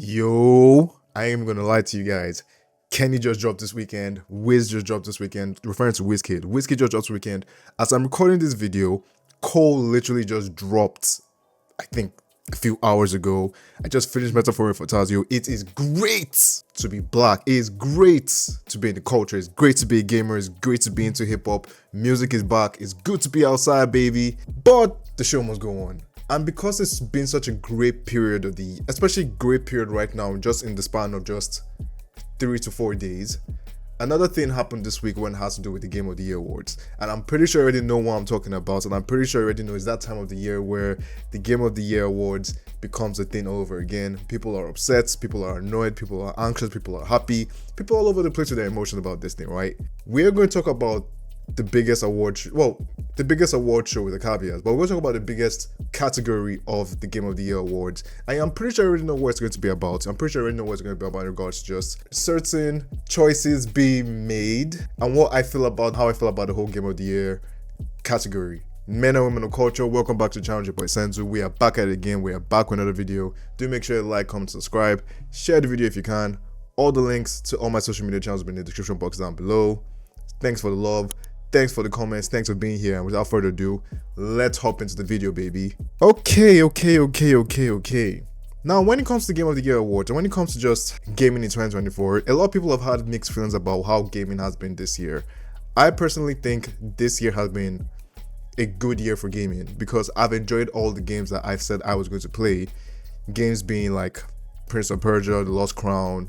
Yo, I am gonna lie to you guys. Kenny just dropped this weekend. Wiz just dropped this weekend. Referring to Wizkid. Wizkid just dropped this weekend. As I'm recording this video, Cole literally just dropped, I think, a few hours ago. I just finished Metaphor for Tazio. It is great to be black. It is great to be in the culture. It's great to be a gamer. It's great to be into hip hop. Music is back. It's good to be outside, baby. But the show must go on. And because it's been such a great period of especially great period right now, just in the span of just 3 to 4 days, another thing happened this week when it has to do with the Game of the Year awards. And I'm pretty sure you already know what I'm talking about. And I'm pretty sure you already know it's that time of the year where the Game of the Year awards becomes a thing all over again. People are upset, people are annoyed, people are anxious, people are happy, people all over the place with their emotions about this thing, right? We're going to talk about the biggest award show with the caveats, but we're going to talk about the biggest category of the Game of the Year awards. I'm pretty sure I already know what it's going to be about. I'm pretty sure I already know what it's going to be about in regards to just certain choices being made and how I feel about the whole Game of the Year category. Men and women of culture, welcome back to Challenge Your Boy Senzu. We are back at it again. We are back with another video. Do make sure you like, comment, subscribe, share the video if you can. All the links to all my social media channels will be in the description box down below. Thanks for the love. Thanks for the comments, thanks for being here, and without further ado, let's hop into the video, baby. Okay. Now, when it comes to Game of the Year awards, and when it comes to just gaming in 2024, a lot of people have had mixed feelings about how gaming has been this year. I personally think this year has been a good year for gaming, because I've enjoyed all the games that I've said I was going to play. Games being like Prince of Persia, The Lost Crown,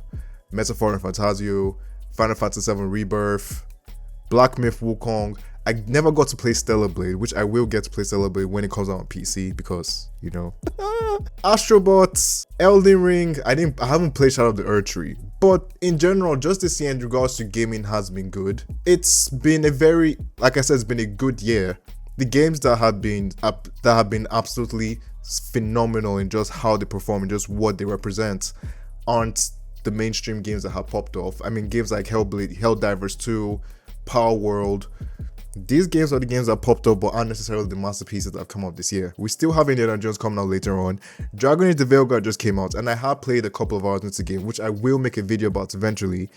Metaphor and Fantasio, Final Fantasy VII Rebirth, Black Myth Wukong. I never got to play Stellar Blade, which I will get to play Stellar Blade when it comes out on PC because, you know. Astrobots, Elden Ring. I haven't played Shadow of the Erdtree, but in general, just this year in regards to gaming has been good. It's been like I said, it's been a good year. The games that have been absolutely phenomenal in just how they perform and just what they represent aren't the mainstream games that have popped off. I mean, games like Helldivers 2, Power World. These games are the games that popped up but aren't necessarily the masterpieces that have come out this year. We still have Indiana Jones coming out later on. Dragon Age the Veilguard just came out, and I have played a couple of hours into the game, which I will make a video about eventually,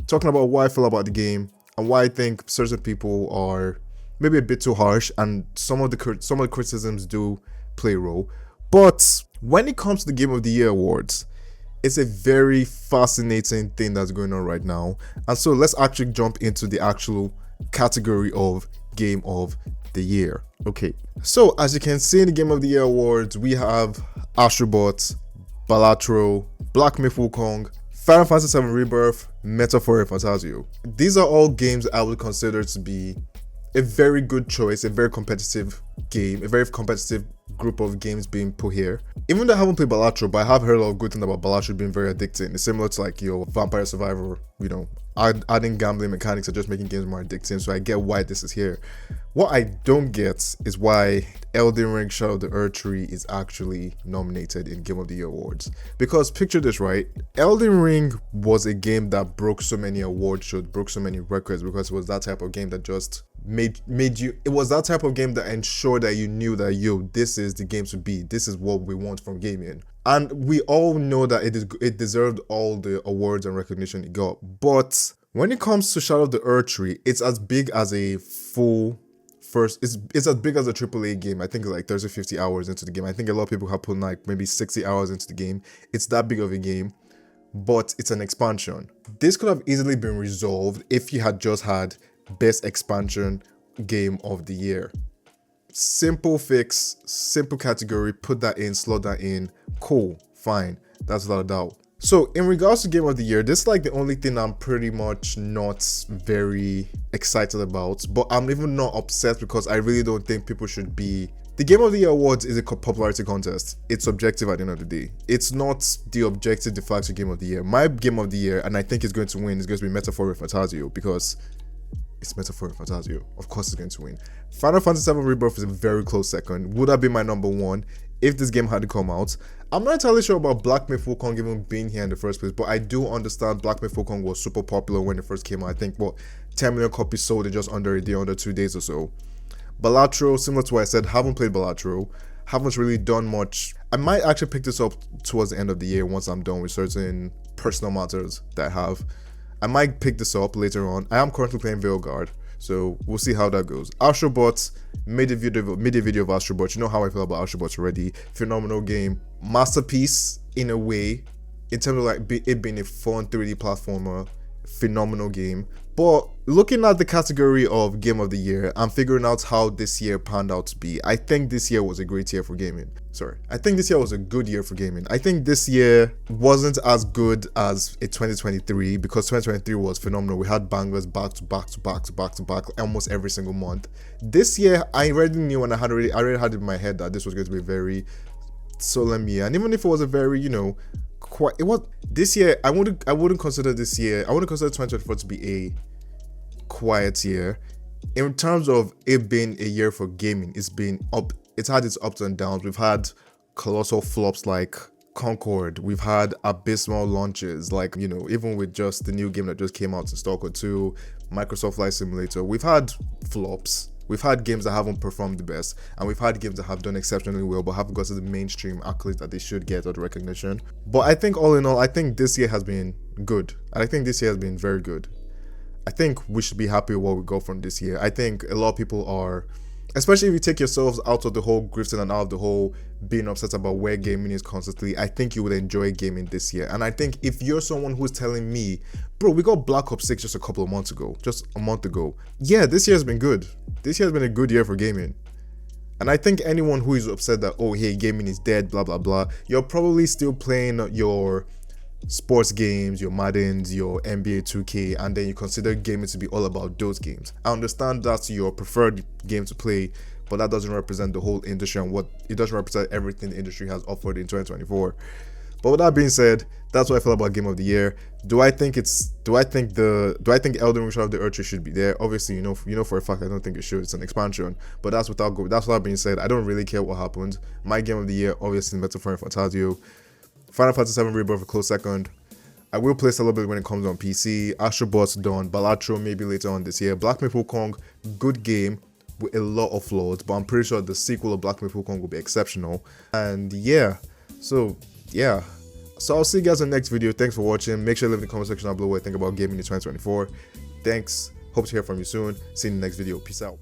talking about what I feel about the game and why I think certain people are maybe a bit too harsh, and some of the criticisms do play a role. But when it comes to the Game of the Year awards, it's a very fascinating thing that's going on right now. And so let's actually jump into the actual category of Game of the Year. Okay, so as you can see in the Game of the Year awards, we have Astrobot, Balatro, Black Myth Wukong, Final Fantasy VII Rebirth, Metaphor and Fantasio. These are all games I would consider to be a very good choice, a very competitive game, a very competitive group of games being put here. Even though I haven't played Balatro, but I have heard a lot of good things about Balatro being very addicting. It's similar to like your Vampire Survivor, you know, adding gambling mechanics or just making games more addicting, so I get why this is here. What I don't get is why Elden Ring Shadow of the Erdtree is actually nominated in Game of the Year awards. Because picture this, right? Elden Ring was a game that broke so many award shows, broke so many records, because it was that type of game that just made you, it was that type of game that ensured that you knew that, yo, this is the game to be, this is what we want from gaming. And we all know that it deserved all the awards and recognition it got. But when it comes to Shadow of the Erdtree, it's as big as a it's as big as a AAA game. I think it's like 30, 50 hours into the game. I think a lot of people have put like maybe 60 hours into the game. It's that big of a game, but it's an expansion. This could have easily been resolved if you had just had best expansion game of the year. Simple fix, simple category, put that in, slot that in, cool, fine, that's without a doubt. So in regards to Game of the Year, this is like the only thing I'm pretty much not very excited about, but I'm even not upset because I really don't think people should be. The Game of the Year awards is a popularity contest. It's subjective at the end of the day. It's not the objective de facto Game of the Year. My Game of the Year, and I think it's going to win, is going to be Metaphor and Fantasio, because it's Metaphor and Fantasio. Of course it's going to win. Final Fantasy VII Rebirth is a very close second. Would have been my number one if this game had to come out. I'm not entirely sure about Black Myth Wukong even being here in the first place, but I do understand Black Myth Wukong was super popular when it first came out. I think, 10 million copies sold in just under a day, under 2 days or so. Balatro, similar to what I said, haven't played Balatro. haven't really done much. I might actually pick this up towards the end of the year once I'm done with certain personal matters that I have. I might pick this up later on. I am currently playing Veilguard, so we'll see how that goes. Astrobots, made a video of Astrobots. You know how I feel about Astrobots already. Phenomenal game, masterpiece in a way, in terms of like it being a fun 3D platformer. Phenomenal game. But looking at the category of game of the year and figuring out how this year panned out to be, I think this year was a great year for gaming. I think this year was a good year for gaming. I think this year wasn't as good as a 2023, because 2023 was phenomenal. We had bangers back to back almost every single month. This year I already knew, and I already had it in my head that this was going to be a very solemn year. And even if it was a very, it was this year, I wouldn't consider this year, I wouldn't consider 2024 to be a quiet year. In terms of it being a year for gaming, it's had its ups and downs. We've had colossal flops like Concord. We've had abysmal launches, like, even with just the new game that just came out in Stalker 2, Microsoft Flight Simulator. We've had flops. We've had games that haven't performed the best, and we've had games that have done exceptionally well but haven't gotten the mainstream accolades that they should get, or the recognition. But I think all in all, I think this year has been good, and I think this year has been very good. I think we should be happy with what we got from this year. I think a lot of people are, especially if you take yourselves out of the whole grifting and out of the whole being upset about where gaming is constantly, I think you would enjoy gaming this year. And I think if you're someone who's telling me, bro, we got Black Ops 6 just a month ago. Yeah, this year has been good. This year has been a good year for gaming. And I think anyone who is upset that, oh, hey, gaming is dead, blah, blah, blah, you're probably still playing your sports games, your Maddens, your NBA 2K, and then you consider gaming to be all about those games. I understand that's your preferred game to play, but that doesn't represent the whole industry, and it doesn't represent everything the industry has offered in 2024. But with that being said, that's what I feel about Game of the Year. Do I think Elden Ring Shadow of the Earth should be there? Obviously, for a fact I don't think it should. It's an expansion. But that's without being said, I don't really care what happened. My Game of the Year, obviously, Metaphor and Fantasio. Final Fantasy VII Rebirth a close second. I will play Celebrate when it comes on PC. Astrobots done. Balatro maybe later on this year. Black Myth Wukong, good game with a lot of flaws, but I'm pretty sure the sequel of Black Myth Wukong will be exceptional. And yeah, so I'll see you guys in the next video. Thanks for watching. Make sure to leave in the comment section down below what you think about gaming in 2024. Thanks. Hope to hear from you soon. See you in the next video. Peace out.